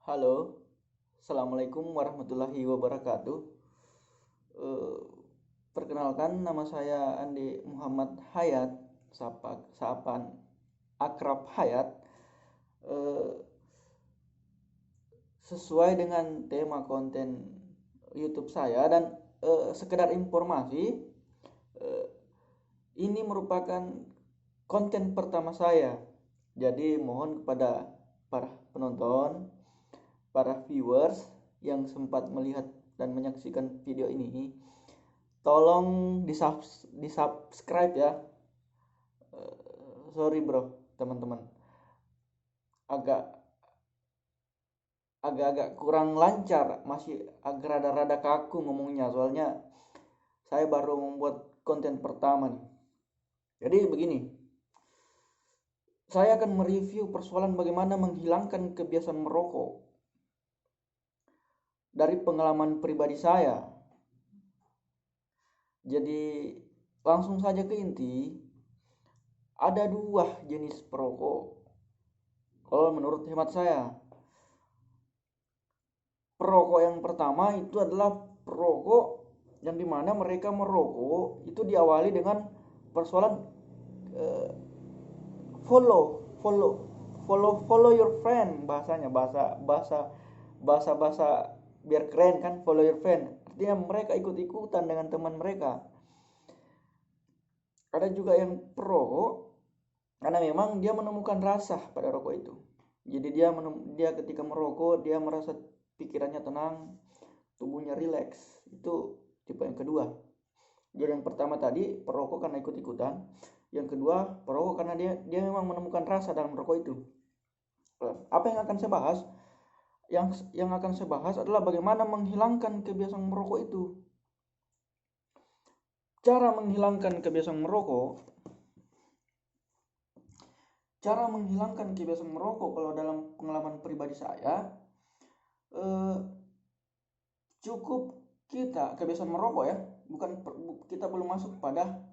Halo, Assalamualaikum warahmatullahi wabarakatuh. Eh, Perkenalkan, nama saya Andi Muhammad Hayat, sapaan akrab Hayat. Eh, Sesuai dengan tema konten YouTube saya dan sekedar informasi, eh, ini merupakan konten pertama saya. Jadi mohon kepada para penonton, para viewers yang sempat melihat dan menyaksikan video ini, tolong di subscribe ya. Sorry bro, teman-teman, agak agak kurang lancar, masih agak rada-rada kaku ngomongnya, soalnya saya baru membuat konten pertama nih. Jadi begini, saya akan mereview persoalan bagaimana menghilangkan kebiasaan merokok dari pengalaman pribadi saya. Jadi langsung saja ke inti. Ada dua jenis perokok. Kalau menurut hemat saya, perokok yang pertama itu adalah perokok yang dimana mereka merokok itu diawali dengan persoalan eh, follow follow follow your friend, bahasanya bahasa bahasa bahasa bahasa biar keren kan, follow your friend artinya mereka ikut-ikutan dengan teman mereka. Ada juga yang perokok karena memang dia menemukan rasa pada rokok itu. Jadi dia ketika merokok dia merasa pikirannya tenang, tubuhnya rileks. Itu tipe yang kedua. Jadi yang pertama tadi perokok karena ikut-ikutan, yang kedua perokok karena dia memang menemukan rasa dalam rokok itu. Apa yang akan saya bahas? Yang akan saya bahas adalah bagaimana menghilangkan kebiasaan merokok itu. Cara menghilangkan kebiasaan merokok. Cara menghilangkan kebiasaan merokok kalau dalam pengalaman pribadi saya, eh, cukup kita kebiasaan merokok ya, bukan kita belum masuk pada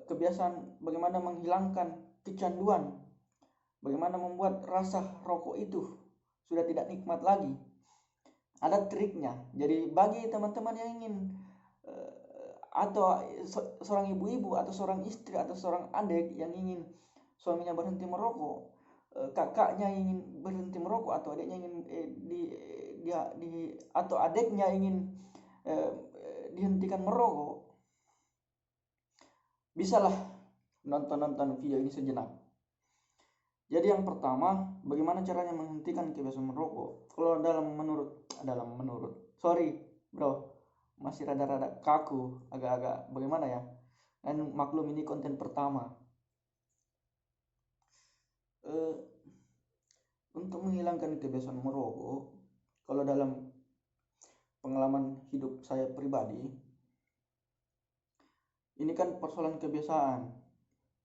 kebiasaan bagaimana menghilangkan kecanduan, bagaimana membuat rasa rokok itu sudah tidak nikmat lagi. Ada triknya. Jadi bagi teman-teman yang ingin eh, atau seorang ibu-ibu atau seorang istri atau seorang adik yang ingin suaminya berhenti merokok, kakaknya ingin berhenti merokok atau adiknya ingin atau adiknya ingin dihentikan merokok, bisalah nonton video ini sejenak. Jadi yang pertama, bagaimana caranya menghentikan kebiasaan merokok? Kalau dalam menurut sorry bro, masih rada-rada kaku, agak-agak bagaimana ya, dan maklum ini konten pertama. eh, untuk menghilangkan kebiasaan merokok, kalau dalam pengalaman hidup saya pribadi, ini kan persoalan kebiasaan.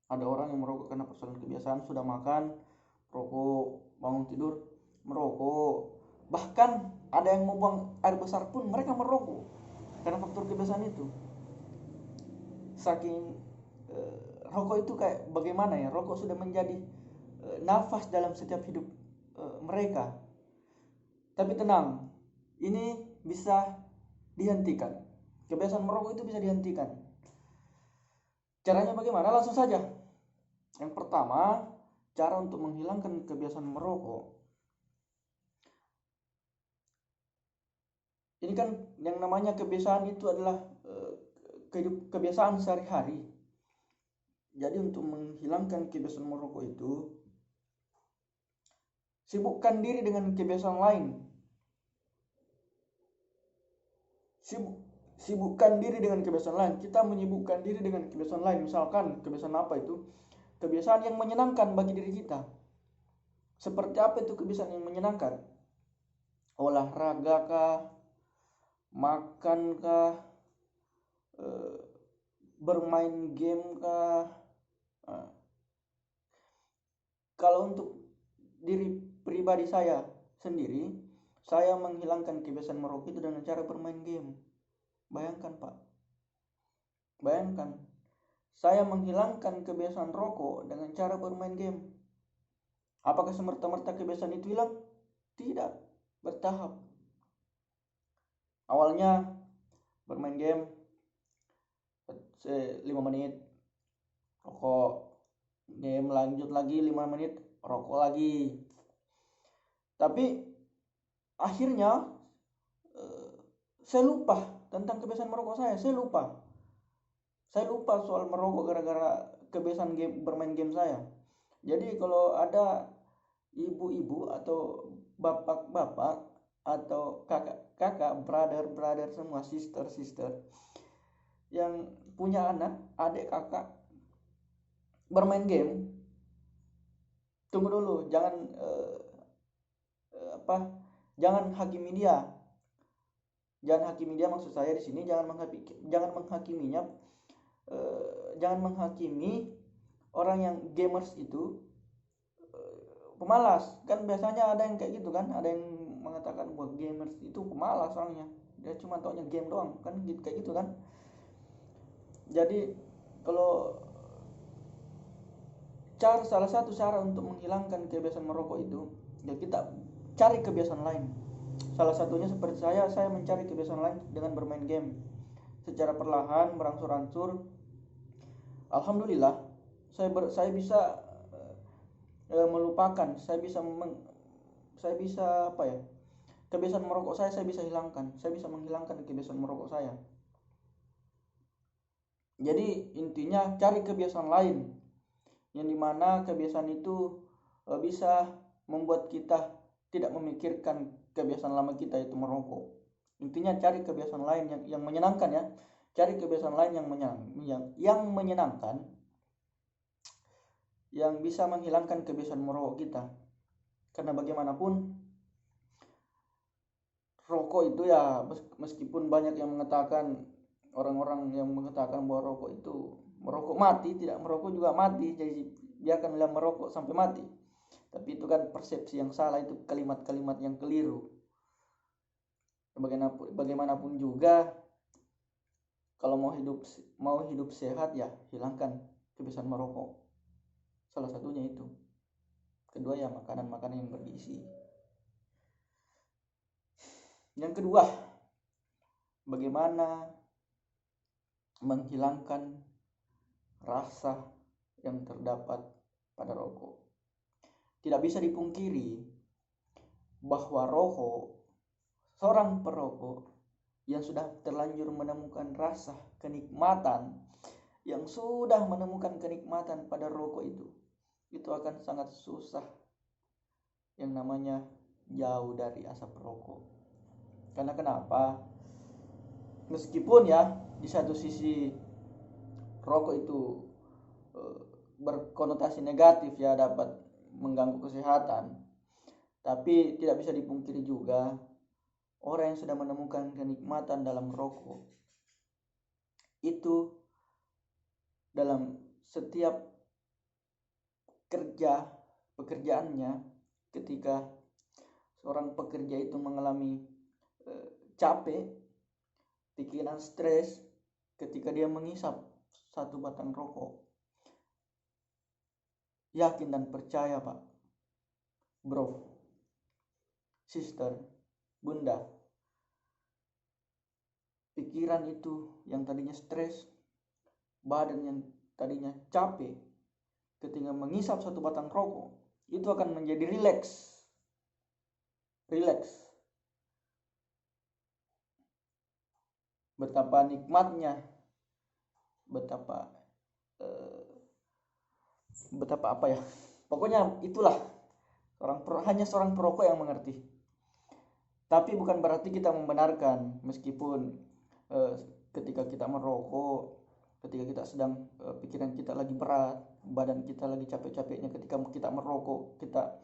Ada orang yang merokok karena persoalan kebiasaan, sudah makan rokok, bangun tidur merokok, bahkan ada yang mau buang air besar pun mereka merokok karena faktor kebiasaan itu. Saking eh, rokok itu kayak bagaimana ya, rokok sudah menjadi nafas dalam setiap hidup mereka. Tapi tenang, ini bisa dihentikan. Kebiasaan merokok itu bisa dihentikan. Caranya bagaimana? Langsung saja. Yang pertama, cara untuk menghilangkan kebiasaan merokok. Ini kan yang namanya kebiasaan itu adalah kebiasaan sehari-hari. Jadi untuk menghilangkan kebiasaan merokok itu, sibukkan diri dengan kebiasaan lain. Sibukkan diri dengan kebiasaan lain. Kita menyibukkan diri dengan kebiasaan lain. Misalkan kebiasaan apa itu? Kebiasaan yang menyenangkan bagi diri kita. Seperti apa itu kebiasaan yang menyenangkan? Olahraga kah? Makan kah? Bermain game kah? Nah, kalau untuk diri pribadi saya sendiri, saya menghilangkan kebiasaan merokok itu dengan cara bermain game. Bayangkan Pak, bayangkan saya menghilangkan kebiasaan rokok dengan cara bermain game. Apakah semerta-merta kebiasaan itu hilang? Tidak, bertahap. Awalnya bermain game 5 menit rokok, game lanjut lagi 5 menit rokok lagi. Tapi akhirnya saya lupa tentang kebiasaan merokok saya. Saya lupa soal merokok gara-gara kebiasaan bermain game saya. Jadi kalau ada ibu-ibu atau bapak-bapak atau kakak-kakak, brother semua, sister yang punya anak, adik kakak bermain game, tunggu dulu, jangan hakimi dia. Jangan hakimi dia, maksud saya di sini jangan menghakiminya, jangan menghakimi orang yang gamers itu pemalas. Kan biasanya ada yang kayak gitu kan, ada yang mengatakan buat gamers itu pemalas orangnya, dia cuma taunya game doang kan, kayak gitu kan. Jadi kalau salah satu cara untuk menghilangkan kebiasaan merokok itu ya kita cari kebiasaan lain. Salah satunya seperti saya mencari kebiasaan lain dengan bermain game. Secara perlahan berangsur-angsur, alhamdulillah saya bisa melupakan, saya bisa kebiasaan merokok saya bisa hilangkan. Saya bisa menghilangkan kebiasaan merokok saya. Jadi intinya cari kebiasaan lain, yang dimana kebiasaan itu bisa membuat kita tidak memikirkan kebiasaan lama kita itu merokok. Intinya cari kebiasaan lain yang menyenangkan ya. Cari kebiasaan lain yang menyenangkan, yang bisa menghilangkan kebiasaan merokok kita. Karena bagaimanapun rokok itu ya, meskipun banyak yang mengatakan, orang-orang yang mengatakan bahwa rokok itu merokok mati, tidak merokok juga mati, jadi biarkanlah merokok sampai mati. Tapi itu kan persepsi yang salah, itu kalimat-kalimat yang keliru. Bagaimanapun juga, kalau mau hidup sehat ya hilangkan kebiasaan merokok. Salah satunya itu. Kedua ya makanan-makanan yang bergizi. Yang kedua, bagaimana menghilangkan rasa yang terdapat pada rokok. Tidak bisa dipungkiri bahwa seorang perokok yang sudah terlanjur menemukan rasa kenikmatan, yang sudah menemukan kenikmatan pada rokok itu akan sangat susah yang namanya jauh dari asap rokok. Karena kenapa? Meskipun ya di satu sisi rokok itu berkonotasi negatif ya, dapat mengganggu kesehatan, tapi tidak bisa dipungkiri juga orang yang sudah menemukan kenikmatan dalam rokok itu dalam setiap pekerjaannya, ketika seorang pekerja itu mengalami capek, pikiran stres, ketika dia menghisap satu batang rokok, yakin dan percaya Pak, bro, sister, bunda, pikiran itu yang tadinya stres, badan yang tadinya capek, ketika menghisap satu batang rokok itu akan menjadi rileks. Betapa nikmatnya, betapa apa ya, pokoknya itulah hanya seorang perokok yang mengerti. Tapi bukan berarti kita membenarkan, meskipun ketika kita merokok, ketika kita sedang pikiran kita lagi berat, badan kita lagi capek-capeknya, ketika kita merokok kita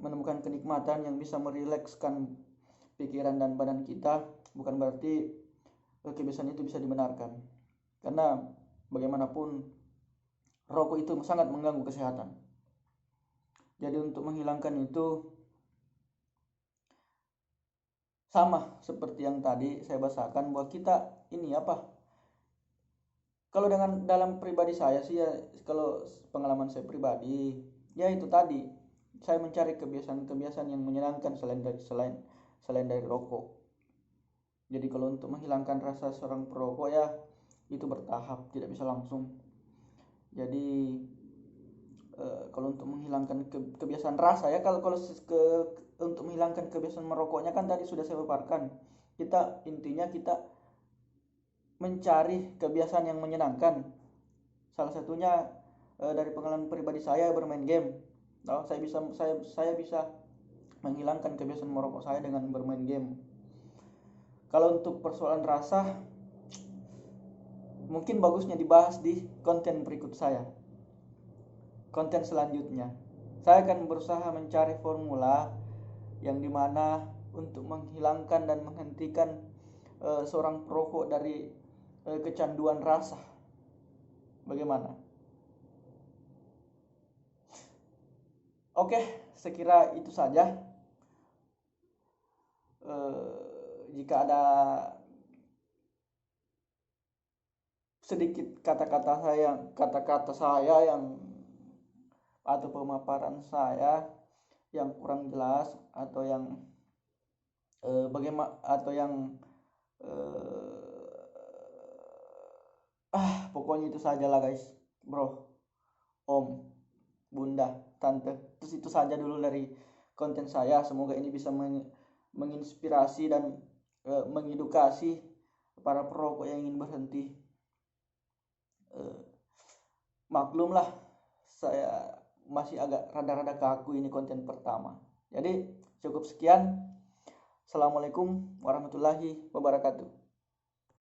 menemukan kenikmatan yang bisa merilekskan pikiran dan badan kita, bukan berarti kebiasaan itu bisa dibenarkan. Karena bagaimanapun rokok itu sangat mengganggu kesehatan. Jadi untuk menghilangkan itu sama seperti yang tadi saya bahasakan, bahwa kita ini kalau dalam pribadi saya sih ya, kalau pengalaman saya pribadi ya itu tadi, saya mencari kebiasaan-kebiasaan yang menyenangkan selain dari rokok. Jadi kalau untuk menghilangkan rasa seorang perokok ya itu bertahap, tidak bisa langsung. Jadi kalau untuk menghilangkan kebiasaan rasa ya, kalau untuk menghilangkan kebiasaan merokoknya kan tadi sudah saya paparkan. Intinya kita mencari kebiasaan yang menyenangkan. Salah satunya dari pengalaman pribadi saya bermain game. Saya bisa menghilangkan kebiasaan merokok saya dengan bermain game. Kalau untuk persoalan rasa, mungkin bagusnya dibahas di konten berikut saya. Konten selanjutnya, saya akan berusaha mencari formula yang dimana untuk menghilangkan dan menghentikan seorang perokok dari kecanduan rasa. Bagaimana? Oke, sekira itu saja. Jika ada sedikit kata-kata saya yang atau pemaparan saya yang kurang jelas atau yang bagaimana atau yang pokoknya itu sajalah guys, bro, om, bunda, tante. Terus itu saja dulu dari konten saya. Semoga ini bisa menginspirasi dan mengedukasi para perokok yang ingin berhenti. Maklumlah, saya masih agak rada-rada kaku, ini konten pertama. Jadi cukup sekian. Assalamualaikum warahmatullahi wabarakatuh.